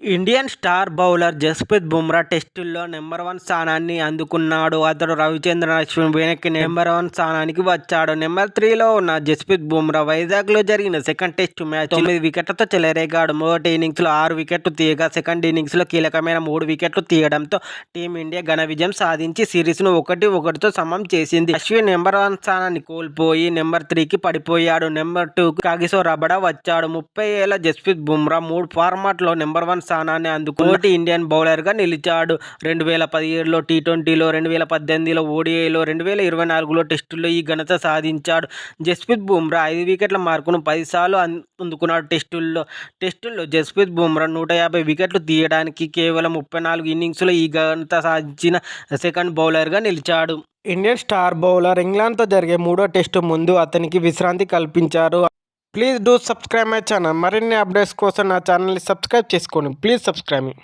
Indian star bowler Jasprit Bumrah టెస్టుల్లో number 1 స్థానాన్ని అందుకున్నాడు. అతడు రవిచంద్రన్ అశ్విన్ వెనక్కి నెంబర్ 1 స్థానానికి వచ్చాడు. నెంబర్ 3లో ఉన్న జస్ప్రీత్ బుమ్రా వైజాగ్లో జరిగిన సెకండ్ టెస్టు మ్యాచ్ 9 వికెట్లతో చెలరేగాడు. మొదటి ఇన్నింగ్స్లో 6 వికెట్లు తీయగా సెకండ్ ఇన్నింగ్స్లో కీలకమైన 3 వికెట్లు తీయడంతో టీమిండియా ఘన విజయం సాధించి సిరీస్ను 1-1తో సమం చేసింది. అశ్విన్ నెంబర్ 1 స్థానాన్ని కోల్పోయి నెంబర్ 3కి పడిపోయాడు. నెంబర్ 2కి కాగిసో రబాడా వచ్చాడు. 30 ఏళ్ల జస్ప్రీత్ బుమ్రా 3 ఫార్మాట్లో నెంబర్ 1 స్థానాన్ని అందుకుని ఇండియన్ బౌలర్గా నిలిచాడు. 2017లో టీ20లో, 2018లో ఓడిఐలో, 2024లో టెస్టుల్లో ఈ ఘనత సాధించాడు. జస్ప్రీత్ బుమ్రా 5 వికెట్ల మార్కును 10 సార్లు అందుకున్నాడు. టెస్టుల్లో జస్ప్రీత్ బుమ్రా 150 వికెట్లు తీయడానికి కేవలం 34 ఇన్నింగ్స్లో ఈ ఘనత సాధించిన సెకండ్ బౌలర్గా నిలిచాడు. ఇండియన్ స్టార్ బౌలర్ ఇంగ్లాండ్తో జరిగే 3వ టెస్టు ముందు అతనికి విశ్రాంతి కల్పించారు. Please do subscribe my channel. మరిన్ని అప్డేట్స్ కోసం నా ఛానల్ని సబ్స్క్రైబ్ చేసుకోండి. Please subscribe me.